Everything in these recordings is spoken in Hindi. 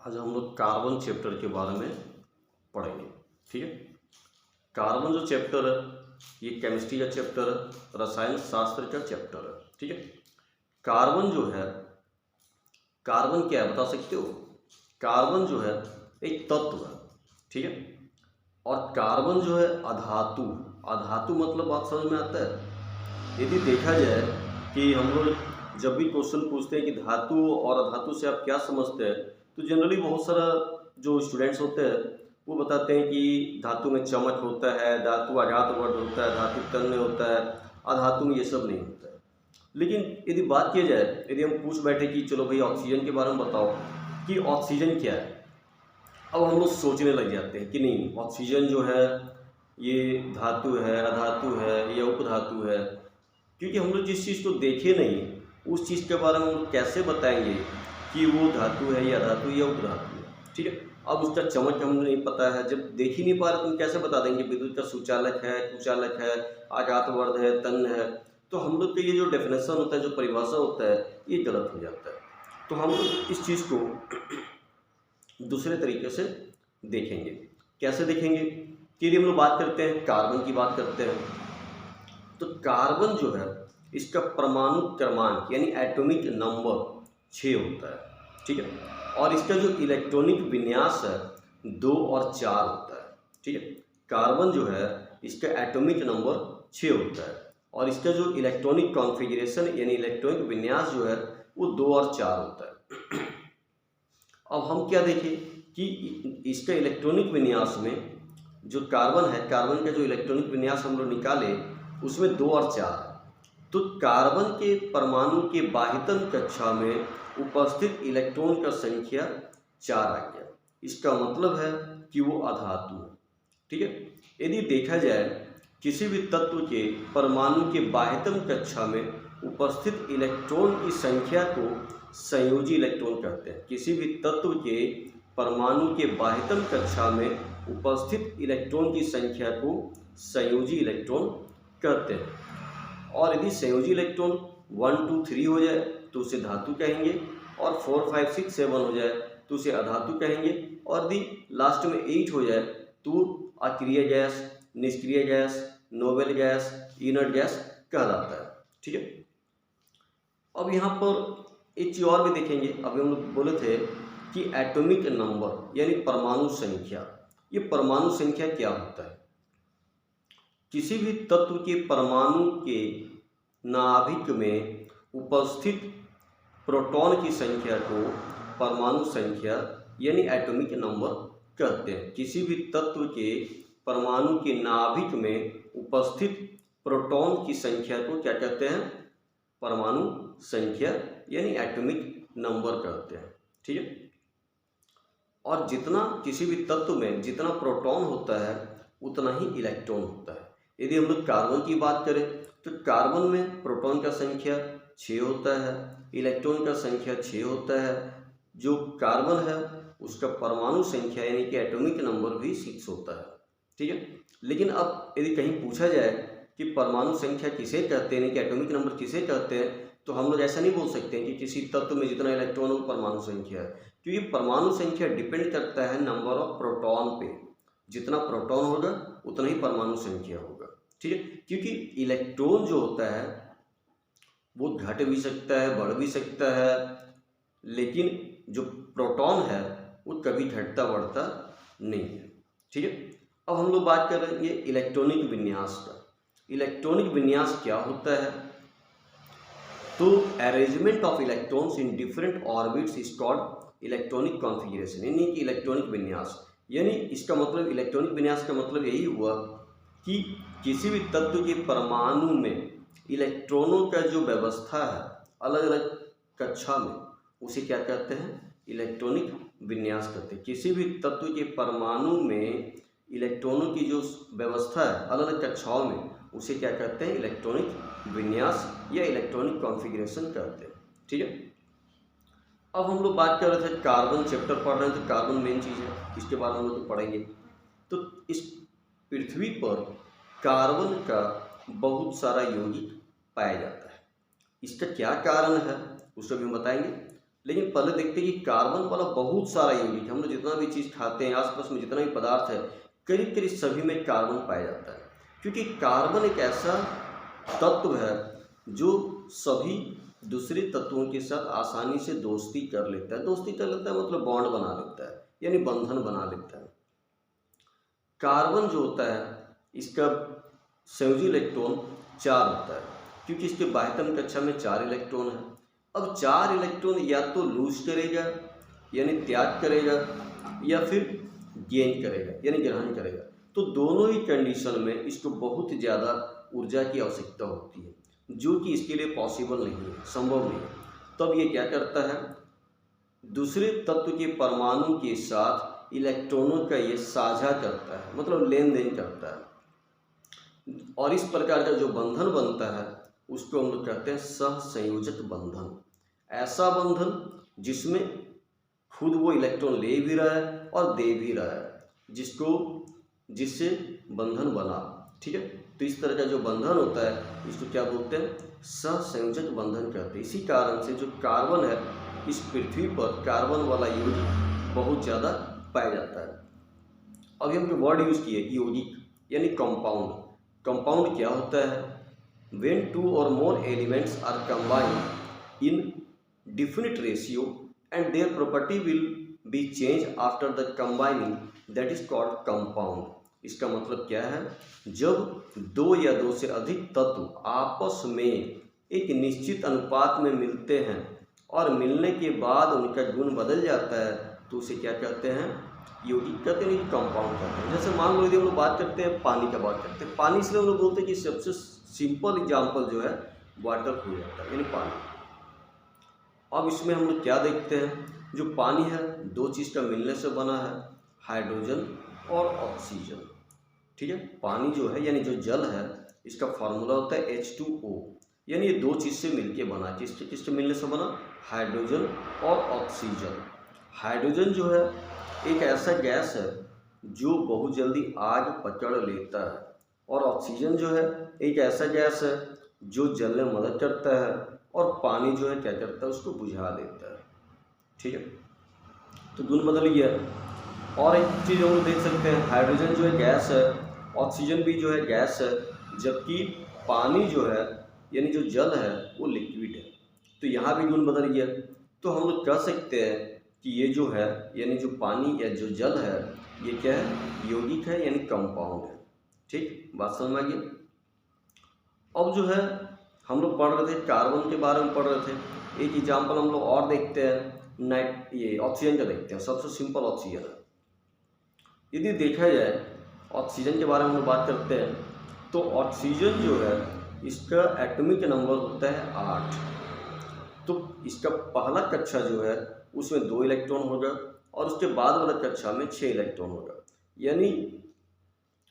आज हम लोग कार्बन चैप्टर के बारे में पढ़ेंगे। ठीक है। कार्बन जो चैप्टर है ये केमिस्ट्री का चैप्टर है, रसायन शास्त्र का चैप्टर है। ठीक है। कार्बन जो है, कार्बन क्या है बता सकते हो? कार्बन जो है एक तत्व है। ठीक है। और कार्बन जो है अधातु, अधातु मतलब बात समझ में आता है? यदि देखा जाए कि हम लोग जब भी क्वेश्चन पूछते हैं कि धातु और अधातु से आप क्या समझते हैं, तो जनरली बहुत सारा जो स्टूडेंट्स होते हैं वो बताते हैं कि धातु में चमक होता है, धातु आघात वर्ध होता है, धातु तन्य होता है, अधातु में ये सब नहीं होता है। लेकिन यदि बात की जाए, यदि हम पूछ बैठे कि चलो भाई ऑक्सीजन के बारे में बताओ कि ऑक्सीजन क्या है, अब हम लोग सोचने लग जाते हैं कि नहीं, ऑक्सीजन जो है ये धातु है, अधातु है या उपधातु है। क्योंकि हम लोग जिस चीज़ को देखे नहीं उस चीज़ के बारे में हम लोग कैसे बताएंगे कि वो धातु है या धातु या उपधातु है। ठीक है। अब उसका चमक हमें नहीं पता है, जब देख ही नहीं पा रहे तो हम कैसे बता देंगे विद्युत का सुचालक है, कुचालक है, आघातवर्ध है, तन्य है। तो हम लोग का ये जो डेफिनेशन होता है, जो परिभाषा होता है, ये गलत हो जाता है। तो हम लोग इस चीज़ को दूसरे तरीके से देखेंगे। कैसे देखेंगे कि यदि हम लोग बात करते हैं, कार्बन की बात करते हैं, तो कार्बन जो है इसका परमाणु क्रमांक यानी एटॉमिक नंबर 6 होता है। ठीक है। और इसका जो इलेक्ट्रॉनिक विन्यास है 2 और 4 होता है। ठीक है। कार्बन जो है इसका एटॉमिक नंबर 6 होता है और इसका जो इलेक्ट्रॉनिक कॉन्फ़िगरेशन यानी इलेक्ट्रॉनिक विन्यास जो है वो 2 और 4 होता है। अब हम क्या देखें कि इसका इलेक्ट्रॉनिक विन्यास में जो कार्बन है, कार्बन का जो इलेक्ट्रॉनिक विन्यास हम लोग निकाले उसमें 2 और 4 है। तो कार्बन के परमाणु के बाह्यतम कक्षा में उपस्थित इलेक्ट्रॉन का संख्या 4 आ गया। इसका मतलब है कि वो अधातु है। ठीक है। यदि देखा जाए किसी भी तत्व के परमाणु के बाह्यतम कक्षा में उपस्थित इलेक्ट्रॉन की संख्या को संयोजी इलेक्ट्रॉन कहते हैं। किसी भी तत्व के परमाणु के बाह्यतम कक्षा में उपस्थित इलेक्ट्रॉन की संख्या को संयोजी इलेक्ट्रॉन कहते हैं। और यदि संयोजी इलेक्ट्रॉन 1 2 3 हो जाए तो उसे धातु कहेंगे, और 4 5 6 7 हो जाए तो उसे अधातु कहेंगे, और यदि लास्ट में 8 हो जाए तो अक्रिय गैस, निष्क्रिय gas, noble gas, inert gas कहा जाता है। ठीक है। अब यहाँ पर एक चीज़ और भी देखेंगे। अभी हम लोग बोले थे कि एटॉमिक नंबर यानी परमाणु संख्या, ये परमाणु संख्या क्या होता है? किसी भी तत्व के परमाणु के नाभिक में उपस्थित प्रोटॉन की संख्या को परमाणु संख्या यानी एटॉमिक नंबर कहते हैं। किसी भी तत्व के परमाणु के नाभिक में उपस्थित प्रोटॉन की संख्या को क्या कहते हैं? परमाणु संख्या यानी एटॉमिक नंबर कहते हैं। ठीक है। और जितना किसी भी तत्व में जितना प्रोटॉन होता है उतना ही इलेक्ट्रॉन होता है। यदि हम लोग कार्बन की बात करें तो कार्बन में प्रोटॉन का संख्या 6 होता है, इलेक्ट्रॉन का संख्या 6 होता है। जो कार्बन है उसका परमाणु संख्या यानी कि एटॉमिक नंबर भी 6 होता है। ठीक है। लेकिन अब यदि कहीं पूछा जाए कि परमाणु संख्या किसे कहते हैं यानी कि एटॉमिक नंबर किसे कहते हैं, तो हम लोग ऐसा नहीं बोल सकते हैं कि किसी तत्व में जितना इलेक्ट्रॉन हो परमाणु संख्या है, क्योंकि परमाणु संख्या डिपेंड करता है नंबर ऑफ प्रोटॉन पे। जितना प्रोटॉन होगा उतना ही परमाणु संख्या होगा। ठीक है। क्योंकि इलेक्ट्रॉन जो होता है वो घट भी सकता है, बढ़ भी सकता है, लेकिन जो प्रोटॉन है वो कभी घटता बढ़ता नहीं है। ठीक है। अब हम लोग बात कर रहे हैं इलेक्ट्रॉनिक विन्यास का। इलेक्ट्रॉनिक विन्यास क्या होता है? तो arrangement of electrons in different orbits is called electronic configuration यानी कि इलेक्ट्रॉनिक विन्यास। यानी इसका मतलब इलेक्ट्रॉनिक विन्यास का मतलब यही हुआ कि किसी भी तत्व के परमाणु में इलेक्ट्रॉनों का जो व्यवस्था है अलग अलग कक्षा में, उसे क्या कहते हैं? इलेक्ट्रॉनिक विन्यास कहते हैं। किसी भी तत्व के परमाणु में इलेक्ट्रॉनों की जो व्यवस्था है अलग अलग कक्षाओं में, उसे क्या कहते हैं? इलेक्ट्रॉनिक विन्यास या इलेक्ट्रॉनिक कॉन्फ़िगरेशन कहते हैं। ठीक है। अब हम लोग बात कर रहे थे, कार्बन चैप्टर पढ़ रहे हैं तो कार्बन मेन चीज़ है, इसके बारे में हम लोग पढ़ेंगे। तो इस पृथ्वी पर कार्बन का बहुत सारा यौगिक पाया जाता है। इसका क्या कारण है उसको भी हम बताएंगे। लेकिन पहले देखते हैं कि कार्बन वाला बहुत सारा यौगिक, हम लोग जितना भी चीज़ खाते हैं, आसपास में जितना भी पदार्थ है, करीब करीब सभी में कार्बन पाया जाता है, क्योंकि कार्बन एक ऐसा तत्व है जो सभी दूसरे तत्वों के साथ आसानी से दोस्ती कर लेता है। दोस्ती कर लेता है मतलब बॉन्ड बना लेता है, यानी बंधन बना लेता है। कार्बन जो होता है इसका संयोजी इलेक्ट्रॉन 4 होता है, क्योंकि इसके बाह्यतम कक्षा में 4 इलेक्ट्रॉन है। अब 4 इलेक्ट्रॉन या तो लूज करेगा यानी त्याग करेगा, या फिर गेन करेगा यानी ग्रहण करेगा। तो दोनों ही कंडीशन में इसको बहुत ज़्यादा ऊर्जा की आवश्यकता होती है, जो कि इसके लिए पॉसिबल नहीं है, संभव नहीं है। तब ये क्या करता है, दूसरे तत्व के परमाणु के साथ इलेक्ट्रॉनों का ये साझा करता है, मतलब लेन देन करता है, और इस प्रकार का जो बंधन बनता है उसको हम लोग कहते हैं सहसंयोजक बंधन। ऐसा बंधन जिसमें खुद वो इलेक्ट्रॉन ले भी रहा है और दे भी रहा है, जिससे बंधन बना। ठीक है, तो इस तरह का जो बंधन होता है इसको क्या बोलते हैं, सहसंयोजक बंधन कहते हैं। इसी कारण से जो कार्बन है इस पृथ्वी पर कार्बन वाला यौगिक बहुत ज़्यादा पाया जाता है। अभी हमने वर्ड यूज़ किए यौगिक यानी कंपाउंड। कंपाउंड क्या होता है, when 2 or more elements are combined in definite ratio and their property will be changed after the combining, that is called compound। इसका मतलब क्या है, जब 2 या 2 से अधिक तत्व आपस में एक निश्चित अनुपात में मिलते हैं और मिलने के बाद उनका गुण बदल जाता है तो उसे क्या कहते हैं, यौगिक कहते हैं, कंपाउंड कहते हैं। जैसे मान लो यदि हम लोग बात करते हैं पानी का, बात करते हैं पानी, इसलिए हम लोग बोलते हैं कि सबसे सिंपल एग्जाम्पल जो है वाटर हो जाता है यानी पानी। अब इसमें हम लोग क्या देखते हैं, जो पानी है 2 चीज़ का मिलने से बना है, हाइड्रोजन और ऑक्सीजन। ठीक है, पानी जो है यानी जो जल है इसका फार्मूला होता है H2O, यानी ये 2 चीज़ से मिलके बना, किसके मिलने से बना, हाइड्रोजन और ऑक्सीजन। हाइड्रोजन जो है एक ऐसा गैस है जो बहुत जल्दी आग पकड़ लेता है, और ऑक्सीजन जो है एक ऐसा गैस है जो जलने में मदद करता है, और पानी जो है क्या करता है, उसको बुझा देता है। ठीक है, तो गुण बदल गया। और एक चीज़ हम लोग देख सकते हैं, हाइड्रोजन जो है गैस है, ऑक्सीजन भी जो है गैस है, जबकि पानी जो है यानी जो जल है वो लिक्विड है। तो यहाँ भी गुण बदल गया। तो हम लोग कह सकते हैं कि ये जो है यानी जो पानी या जो जल है ये क्या है, यौगिक है यानी कंपाउंड है। ठीक, बात समझ में आ गई। अब जो है हम लोग पढ़ रहे थे कार्बन के बारे में पढ़ रहे थे। एक एग्जाम्पल हम लोग और देखते हैं, ये ऑक्सीजन का देखते हैं। सबसे सिंपल ऑक्सीजन है। यदि देखा जाए ऑक्सीजन के बारे में हम लोग बात करते हैं तो ऑक्सीजन जो है इसका एटॉमिक नंबर होता है 8। तो इसका पहला कक्षा जो है उसमें 2 इलेक्ट्रॉन होगा और उसके बाद वाला कक्षा में 6 इलेक्ट्रॉन होगा। यानी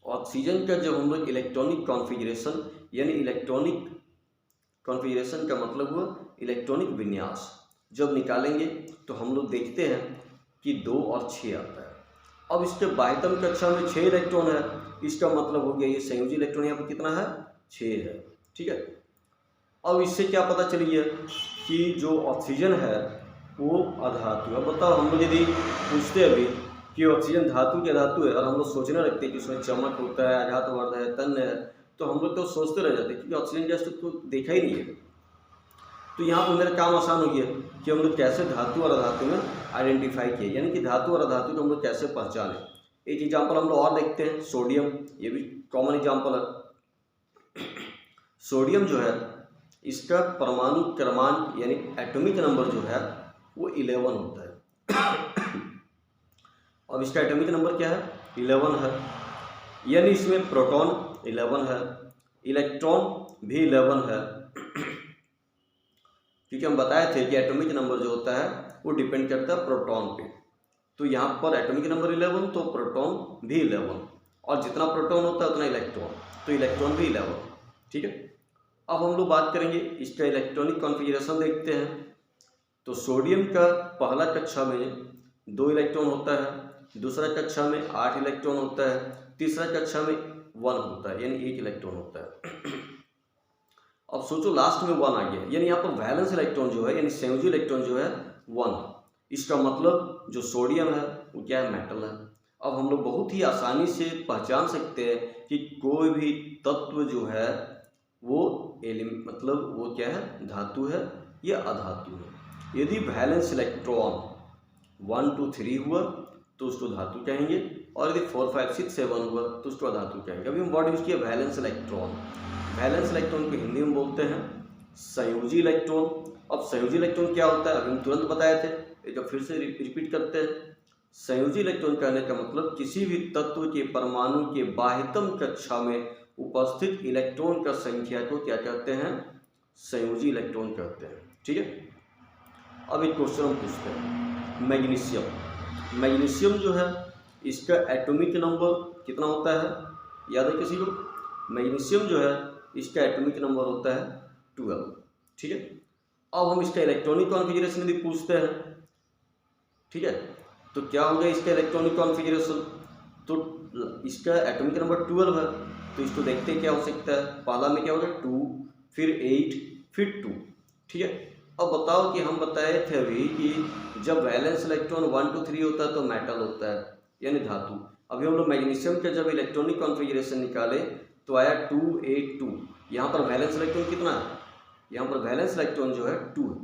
ऑक्सीजन का जब हम लोग इलेक्ट्रॉनिक कॉन्फ़िगरेशन, यानी इलेक्ट्रॉनिक कॉन्फ़िगरेशन का मतलब हुआ इलेक्ट्रॉनिक विन्यास, जब निकालेंगे तो हम लोग देखते हैं कि 2 और 6 आता है। अब इसके बाह्यतम कक्षा में 6 इलेक्ट्रॉन है, इसका मतलब हो गया ये संयोजी इलेक्ट्रॉन यहाँ पर कितना है, 6 है। ठीक है, अब इससे क्या पता चल गया कि जो ऑक्सीजन है वो अधातु है। बताओ हम लोग यदि पूछते अभी कि ऑक्सीजन धातु के धातु है और हम लोग सोचने लगते हैं कि उसमें चमक होता है, आघातवर्ध है, तन्य है, तो हम लोग तो सोचते रह जाते हैं क्योंकि ऑक्सीजन गैस तो देखा ही नहीं है। तो यहाँ पर मेरा काम आसान हो गया कि हम लोग कैसे धातु और अधातु में आइडेंटिफाई किए, यानी कि धातु और अधातु को हम लोग कैसे पहचाने। एक एग्जाम्पल हम लोग और देखते हैं, सोडियम, ये भी कॉमन एग्जाम्पल है। सोडियम जो है इसका परमाणु क्रमांक यानी एटॉमिक नंबर जो है वो 11 होता है। अब इसका एटॉमिक नंबर क्या है, 11 है, यानी इसमें प्रोटॉन 11 है, इलेक्ट्रॉन भी 11 है। क्योंकि हम बताए थे कि एटॉमिक नंबर जो होता है वो डिपेंड करता है प्रोटॉन पे। तो यहाँ पर एटॉमिक नंबर 11 तो प्रोटॉन भी 11, और जितना प्रोटॉन होता है उतना इलेक्ट्रॉन, तो इलेक्ट्रॉन भी 11। ठीक है, अब हम लोग बात करेंगे इसका इलेक्ट्रॉनिक कॉन्फ़िगरेशन देखते हैं। तो सोडियम का पहला कक्षा में 2 इलेक्ट्रॉन होता है, दूसरा कक्षा में 8 इलेक्ट्रॉन होता है, तीसरा कक्षा में 1 होता है यानी 1 इलेक्ट्रॉन होता है। अब सोचो लास्ट में 1 आ गया, यानी यहाँ पर वैलेंस इलेक्ट्रॉन जो है यानी संयोजी इलेक्ट्रॉन जो है 1। इसका मतलब जो सोडियम है वो क्या है, मेटल है। अब हम लोग बहुत ही आसानी से पहचान सकते हैं कि कोई भी तत्व जो है वो मतलब वो क्या है, धातु है या अधातु है। यदि वैलेंस इलेक्ट्रॉन 1 2 3 हुआ तो उसको धातु कहेंगे, और यदि 4 5 6 7 हुआ तो उसको अधातु कहेंगे। अभी हम वर्ड यूज किया वैलेंस इलेक्ट्रॉन। वैलेंस इलेक्ट्रॉन को हिंदी में बोलते हैं संयोजी इलेक्ट्रॉन। अब संयोजी इलेक्ट्रॉन क्या होता है, अभी हम तुरंत बताए थे, एक बार फिर से रिपीट करते हैं। संयोजी इलेक्ट्रॉन कहने का मतलब किसी भी तत्व के परमाणु के बाह्यतम कक्षा में उपस्थित इलेक्ट्रॉन का संख्या को क्या कहते हैं, संयोजी इलेक्ट्रॉन कहते हैं। ठीक है, अब एक क्वेश्चन हम पूछते हैं। मैग्नीशियम जो है इसका एटॉमिक नंबर कितना होता है, याद है किसी को? मैग्नीशियम जो है इसका एटॉमिक नंबर होता है 12। ठीक है, अब हम इसका इलेक्ट्रॉनिक कॉन्फ़िगरेशन यदि पूछते हैं, ठीक है, तो क्या होगा इसका इलेक्ट्रॉनिक कॉन्फ़िगरेशन? तो इसका एटॉमिक नंबर 12 है, तो इसको देखते हैं क्या हो सकता है। पहला में क्या होगा 2, फिर 8, फिर 2। ठीक है, अब बताओ कि हम बताए थे अभी कि जब वैलेंस इलेक्ट्रॉन 1 2 3 होता है तो मेटल होता है यानी धातु। अभी हम लोग मैग्नीशियम का जब इलेक्ट्रॉनिक कॉन्फ़िगरेशन निकाले तो आया 2 8 2। यहाँ पर वैलेंस इलेक्ट्रॉन कितना है, यहाँ पर वैलेंस इलेक्ट्रॉन जो है 2 है।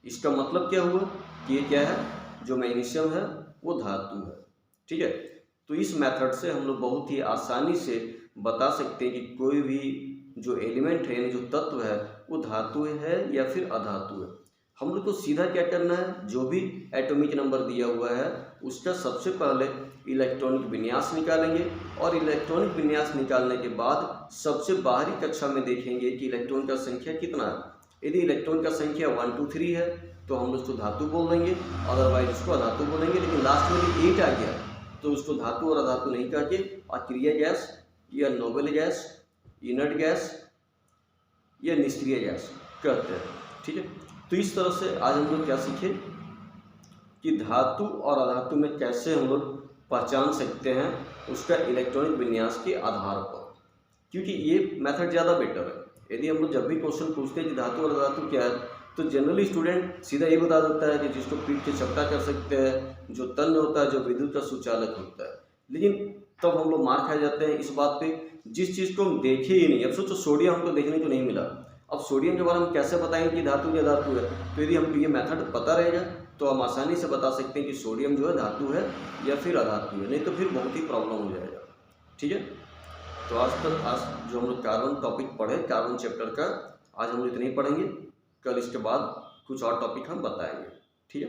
इसका मतलब क्या हुआ कि ये क्या है, जो मैग्नीशियम है वो धातु है। ठीक है, तो इस मेथड से हम लोग बहुत ही आसानी से बता सकते हैं कि कोई भी जो एलिमेंट है यानी जो तत्व है वो धातु है या फिर अधातु है। हम लोग को सीधा क्या करना है, जो भी एटॉमिक नंबर दिया हुआ है उसका सबसे पहले इलेक्ट्रॉनिक विन्यास निकालेंगे, और इलेक्ट्रॉनिक विन्यास निकालने के बाद सबसे बाहरी कक्षा में देखेंगे कि इलेक्ट्रॉन का संख्या कितना है। यदि इलेक्ट्रॉन का संख्या 1 2 3 है तो हम उसको धातु बोल देंगे, अदरवाइज उसको अधातु बोलेंगे। लेकिन लास्ट में यदि 8 आ गया तो उसको धातु और अधातु नहीं कह के अक्रिय गैस या नोबल गैस, इनर्ट गैस या निष्क्रिय गैस कहते हैं। ठीक है, तो इस तरह से आज हम लोग क्या सीखे कि धातु और अधातु में कैसे हम लोग पहचान सकते हैं उसका इलेक्ट्रॉनिक विन्यास के आधार पर, क्योंकि ये मेथड ज़्यादा बेटर है। यदि हम लोग जब भी क्वेश्चन पूछते हैं कि धातु और अधातु क्या है तो जनरली स्टूडेंट सीधा ये बता देता है कि जिसको पीट के चपटा कर सकते हैं, जो तन्य होता है, जो विद्युत का सुचालक होता है। लेकिन तब हम लोग मार खा जाते हैं इस बात पे जिस चीज़ को हम देखे ही नहीं। अब सोचो सोडियम हमको देखने को नहीं मिला, अब सोडियम के बारे में कैसे बताएंगे कि धातु या धातु है? तो यदि हमको ये मेथड पता रहेगा तो हम आसानी से बता सकते हैं कि सोडियम जो है धातु है या फिर अधातु है, नहीं तो फिर बहुत ही प्रॉब्लम हो जाएगा। ठीक है, तो आज जो हम लोग कार्बन टॉपिक पढ़े, कार्बन चैप्टर का, आज हम लोग इतना ही पढ़ेंगे। कल इसके बाद कुछ और टॉपिक हम बताएंगे। ठीक है।